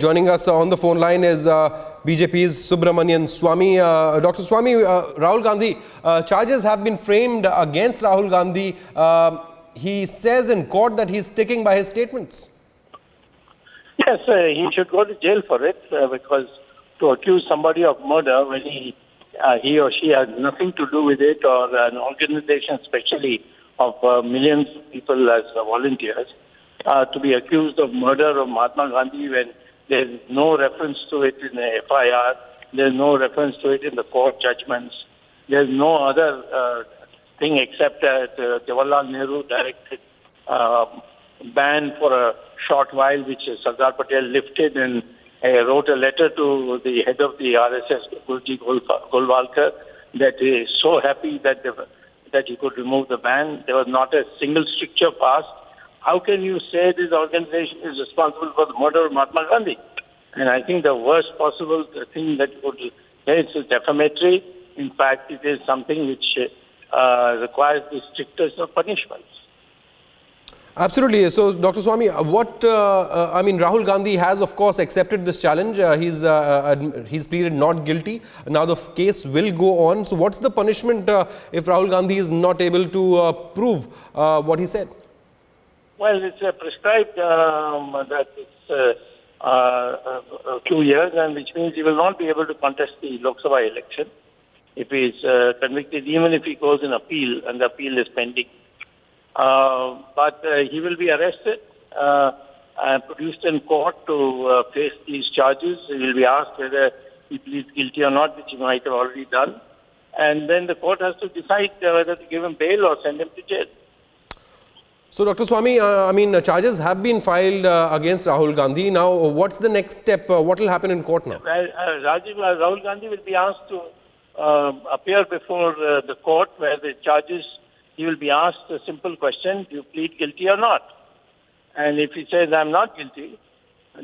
Joining us on the phone line is BJP's Subramanian Swamy. Dr. Swamy, Rahul Gandhi, charges have been framed against Rahul Gandhi. He says in court that he's sticking by his statements. Yes, he should go to jail for it because to accuse somebody of murder when he or she has nothing to do with it, or an organization especially of millions of people as volunteers, to be accused of murder of Mahatma Gandhi when there's no reference to it in the FIR, there's no reference to it in the court judgments, there's no other thing except that Jawaharlal Nehru directed ban for a short while, which Sardar Patel lifted, and wrote a letter to the head of the RSS, Gurji Golwalkar, that he is so happy that he could remove the ban. There was not a single stricture passed. How can you say this organization is responsible for the murder of Mahatma Gandhi? And I think the worst possible thing that would say is defamatory. In fact, it is something which requires the strictest of punishments. Absolutely. So, Dr. Swamy, Rahul Gandhi has, of course, accepted this challenge. He's pleaded not guilty. Now the case will go on. So, what's the punishment if Rahul Gandhi is not able to prove what he said? Well, it's prescribed that it's 2 years, and which means he will not be able to contest the Lok Sabha election if he is convicted, even if he goes in appeal and the appeal is pending. But he will be arrested and produced in court to face these charges. He will be asked whether he pleads guilty or not, which he might have already done. And then the court has to decide whether to give him bail or send him to jail. So, Dr. Swamy, charges have been filed against Rahul Gandhi. Now, what's the next step? What will happen in court now? Rahul Gandhi will be asked to appear before the court where the charges, he will be asked a simple question: do you plead guilty or not? And if he says, I'm not guilty,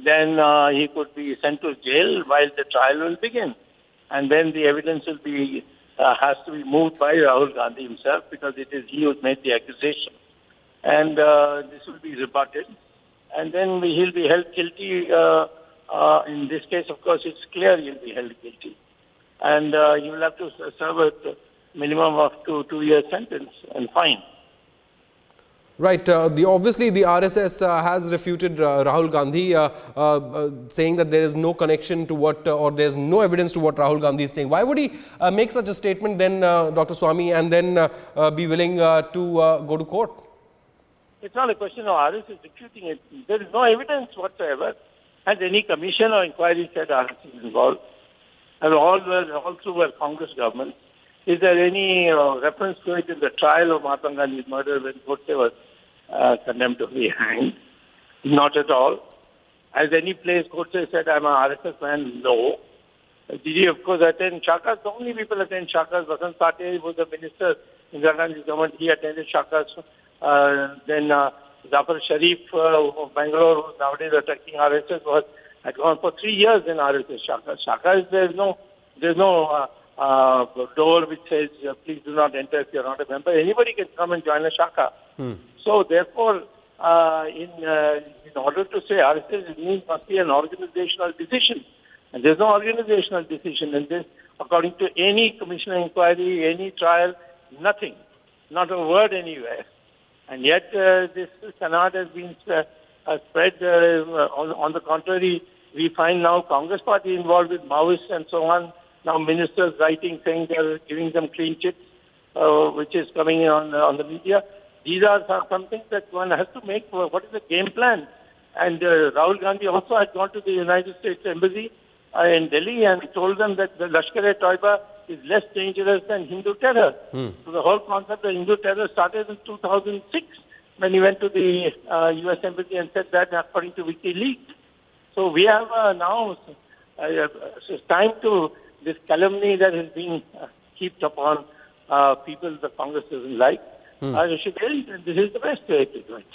then he could be sent to jail while the trial will begin. And then the evidence will be, has to be moved by Rahul Gandhi himself, because it is he who made the accusation. And this will be rebutted. And then he'll be held guilty. In this case, of course, it's clear he'll be held guilty. And he will have to serve a minimum of 2 year sentence and fine. Right. Obviously, the RSS has refuted Rahul Gandhi, saying that there is no connection to what, or there's no evidence to what Rahul Gandhi is saying. Why would he make such a statement then, Dr. Swamy, and then be willing to go to court? It's not a question of RSS refuting it. There is no evidence whatsoever. Has any commission or inquiry said RSS is involved? And all through were Congress governments. Is there any reference to it in the trial of Mahatma Gandhi's murder when Godse was condemned to be hanged? Not at all. Has any place Godse said, I'm an RSS man? No. Did he, of course, attend Shakas? The only people attend Shakas. Vasant Pate was the minister in Indira Gandhi's government. He attended Shakas. Then Zafar Sharif of Bangalore, who nowadays attacking RSS, had gone for 3 years in RSS Shakas. Shakas, there's no door which says, please do not enter if you're not a member. Anybody can come and join a Shaka. So therefore, in order to say RSS, it means must be an organizational decision. And there's no organizational decision in this. According to any commission inquiry, any trial, nothing. Not a word anywhere. And yet this canard has been spread. On the contrary, we find now Congress party involved with Maoists and so on. Now ministers writing saying they're giving them clean chits, which is coming in on the media. These are some things that one has to make. What is the game plan? And Rahul Gandhi also had gone to the United States Embassy in Delhi and told them that the Lashkar-e-Toiba is less dangerous than Hindu terror. So the whole concept of Hindu terror started in 2006 when he went to the US Embassy and said that according to WikiLeaks. So we have now it's time to this calumny that has been heaped upon people the Congress doesn't like. This is the best way to do it.